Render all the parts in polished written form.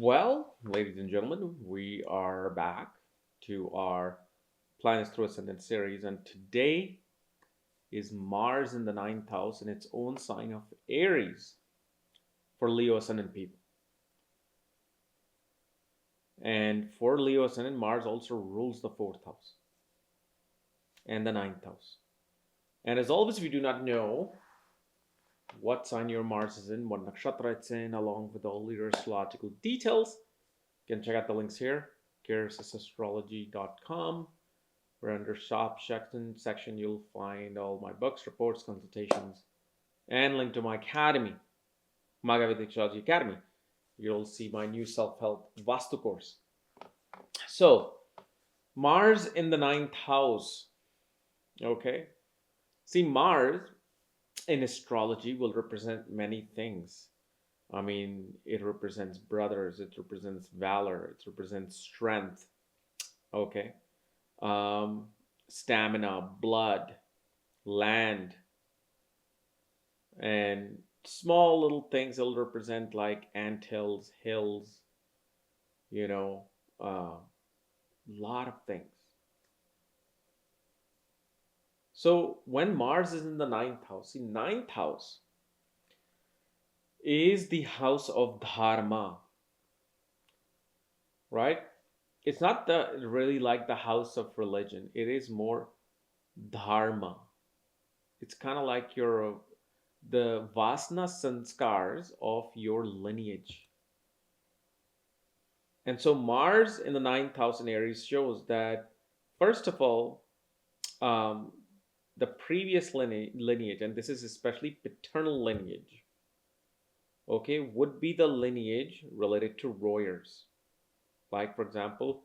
Well, ladies and gentlemen, we are back to our Planets Through Ascendant series, and today is Mars in the ninth house in its own sign of Aries for Leo Ascendant people. And for Leo Ascendant, Mars also rules the fourth house and the ninth house. And as always, if you do not know what sign your Mars is in, what nakshatra it's in, along with all your astrological details, you can check out the links here, KRSchannel.com. Where under shop section, you'll find all my books, reports, consultations, and link to my academy, Vedic Astrology Academy. You'll see my new self-help Vastu course. So, Mars in the ninth house. Okay. See, Mars in astrology will represent many things. I mean, it represents brothers, it represents valor, it represents strength. Okay. Stamina, blood, land, and small little things will represent like anthills, hills, lot of things. So when Mars is in the ninth house, see, ninth house is the house of dharma, right? It's not really like the house of religion. It is more dharma. It's kind of like the vasana sanskars of your lineage. And so Mars in the ninth house in Aries shows that, first of all, the previous lineage, and this is especially paternal lineage, okay, would be the lineage related to warriors. Like, for example,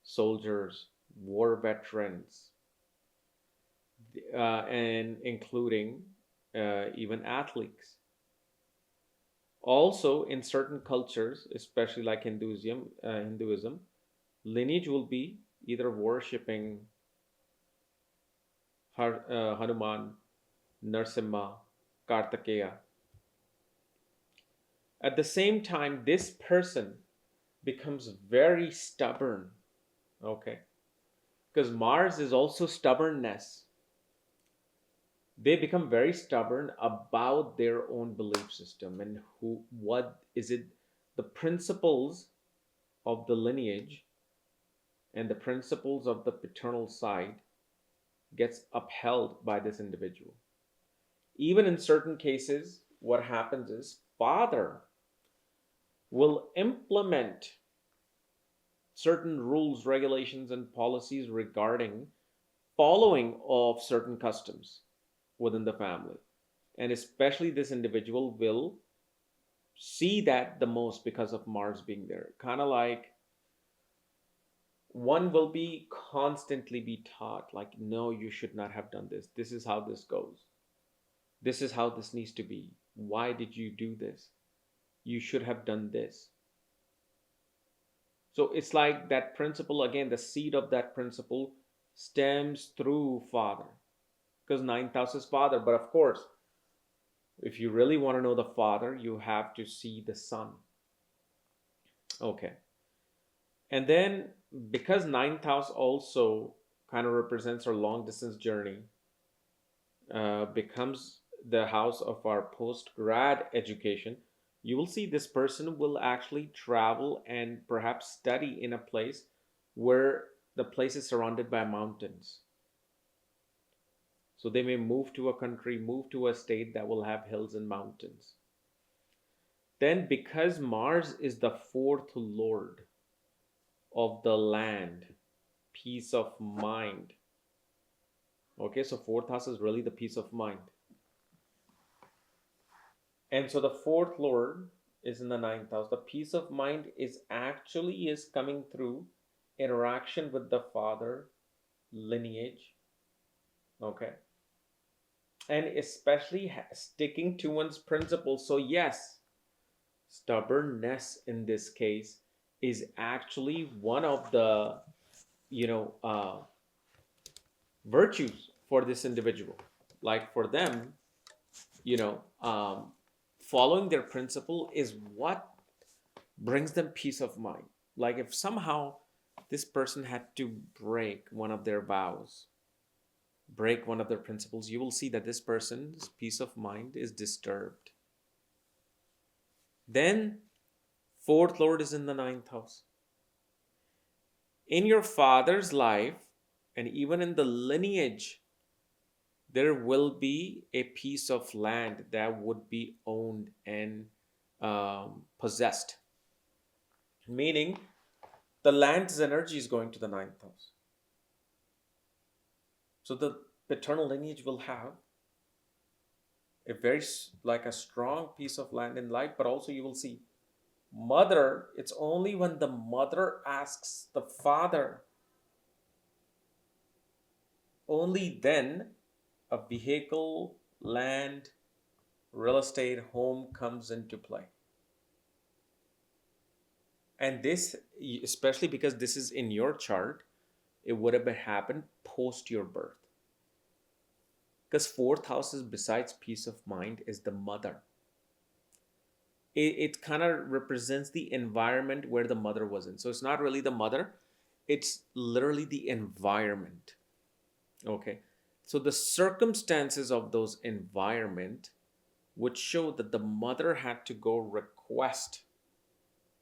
soldiers, war veterans, and including even athletes. Also, in certain cultures, especially like Hinduism, lineage will be either worshipping Hanuman, Narsimha, Kartikeya. At the same time, this person becomes very stubborn, okay? Because Mars is also stubbornness. They become very stubborn about their own belief system and what is it, the principles of the lineage and the principles of the paternal side gets upheld by this individual. Even in certain cases, what happens is father will implement certain rules, regulations, and policies regarding following of certain customs within the family. And especially this individual will see that the most because of Mars being there. Kind of like one will be constantly be taught, like, no, you should not have done this. This is how this goes. This is how this needs to be. Why did you do this? You should have done this. So it's like that principle, again, the seed of that principle stems through father. Because ninth house is father. But of course, if you really want to know the father, you have to see the son. Okay. And then because ninth house also kind of represents our long distance journey, becomes the house of our post-grad education, you will see this person will actually travel and perhaps study in a place where the place is surrounded by mountains. So they may move to a country, move to a state that will have hills and mountains. Then because Mars is the fourth lord of the land, peace of mind. Okay, so fourth house is really the peace of mind. And so the fourth lord is in the ninth house. The peace of mind is coming through interaction with the father lineage. Okay. And especially sticking to one's principles. So yes, stubbornness in this case is actually one of the virtues for this individual. Like for them, following their principle is what brings them peace of mind. Like if somehow this person had to break one of their vows, break one of their principles, you will see that this person's peace of mind is disturbed. Then, fourth lord is in the ninth house. In your father's life, and even in the lineage, there will be a piece of land that would be owned and possessed. Meaning, the land's energy is going to the ninth house. So the paternal lineage will have a very like a strong piece of land in life, but also you will see mother. It's only when the mother asks the father, only then a vehicle, land, real estate, home comes into play. And this, especially because this is in your chart, it would have happened post your birth. Because fourth house is, besides peace of mind, is the mother. It kind of represents the environment where the mother was in. So it's not really the mother, it's literally the environment. Okay. So the circumstances of those environment would show that the mother had to go request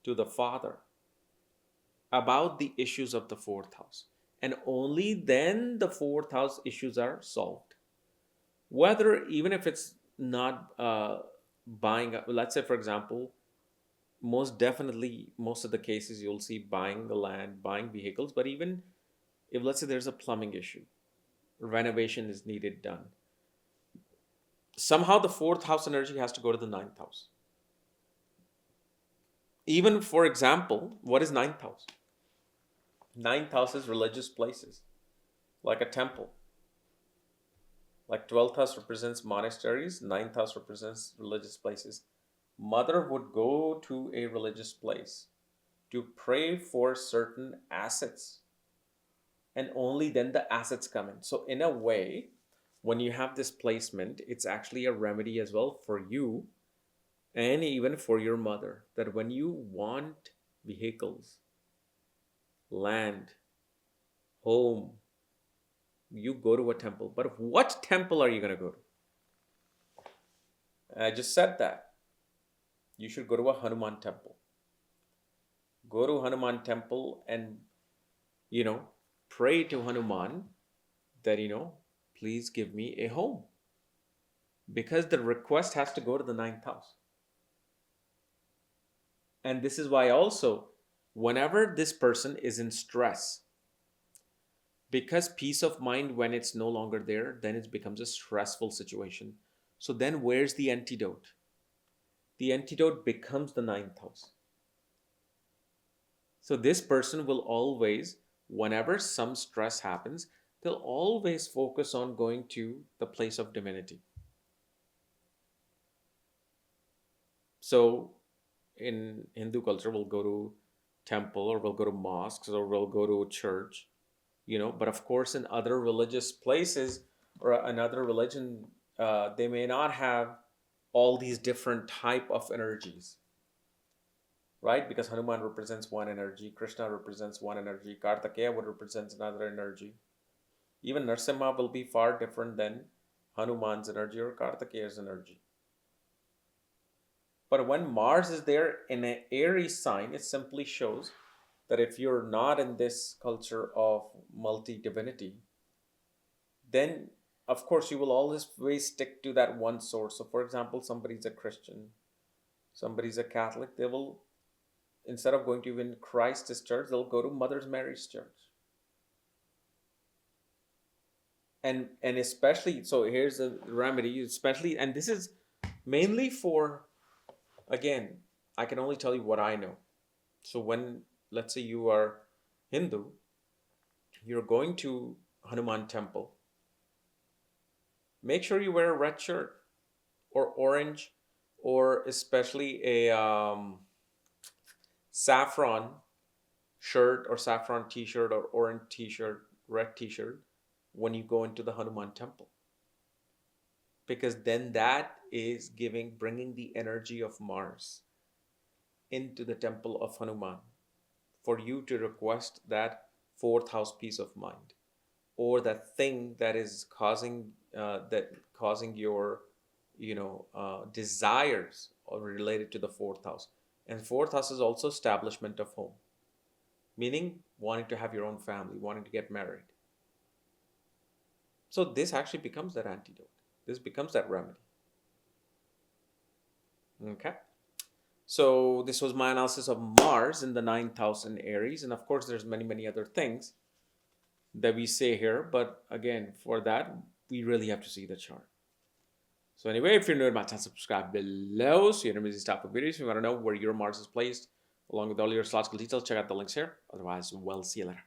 to the father about the issues of the fourth house. And only then the fourth house issues are solved. Whether, even if it's not buying, let's say, for example, most definitely, most of the cases you'll see buying the land, buying vehicles, but even if, let's say, there's a plumbing issue, renovation is needed done, somehow the fourth house energy has to go to the ninth house. Even, for example, what is ninth house? Ninth house is religious places, like a temple. Like 12th house represents monasteries, ninth house represents religious places. Mother would go to a religious place to pray for certain assets, and only then the assets come in. So in a way, when you have this placement, it's actually a remedy as well for you and even for your mother, that when you want vehicles, land, home, you go to a temple. But what temple are you going to go to? I just said that. You should go to a Hanuman temple. Go to Hanuman temple and, pray to Hanuman that, please give me a home. Because the request has to go to the ninth house. And this is why also, whenever this person is in stress, because peace of mind, when it's no longer there, then it becomes a stressful situation. So then where's the antidote? The antidote becomes the ninth house. So this person will always, whenever some stress happens, they'll always focus on going to the place of divinity. So in Hindu culture, we'll go to temple, or we'll go to mosques, or we'll go to church, but of course in other religious places or another religion, they may not have all these different type of energies, right? Because Hanuman represents one energy, Krishna represents one energy, Kartikeya would represent another energy. Even Narsimha will be far different than Hanuman's energy or Kartikeya's energy. But when Mars is there in an Aries sign, it simply shows that if you're not in this culture of multi-divinity, then of course you will always stick to that one source. So for example, somebody's a Christian, somebody's a Catholic, they will, instead of going to even Christ's church, they'll go to Mother Mary's church. And especially, so here's a remedy, especially, and this is mainly for, again, I can only tell you what I know. So when, let's say you are Hindu, you're going to Hanuman temple, make sure you wear a red shirt or orange, or especially a saffron shirt or saffron t-shirt or orange t-shirt, red t-shirt when you go into the Hanuman temple. Because then that is bringing the energy of Mars. into the temple of Hanuman for you to request that fourth house peace of mind, or that thing that is causing your desires or related to the fourth house. And fourth house is also establishment of home, meaning wanting to have your own family, wanting to get married. So this actually becomes that antidote. This becomes that remedy. Okay. So this was my analysis of Mars in the 9th house in Aries. And of course, there's many other things that we say here. But again, for that, we really have to see the chart. So anyway, if you're new to my channel, subscribe below so you don't miss these type of videos. If you want to know where your Mars is placed, along with all your astrological details, check out the links here. Otherwise, we'll see you later.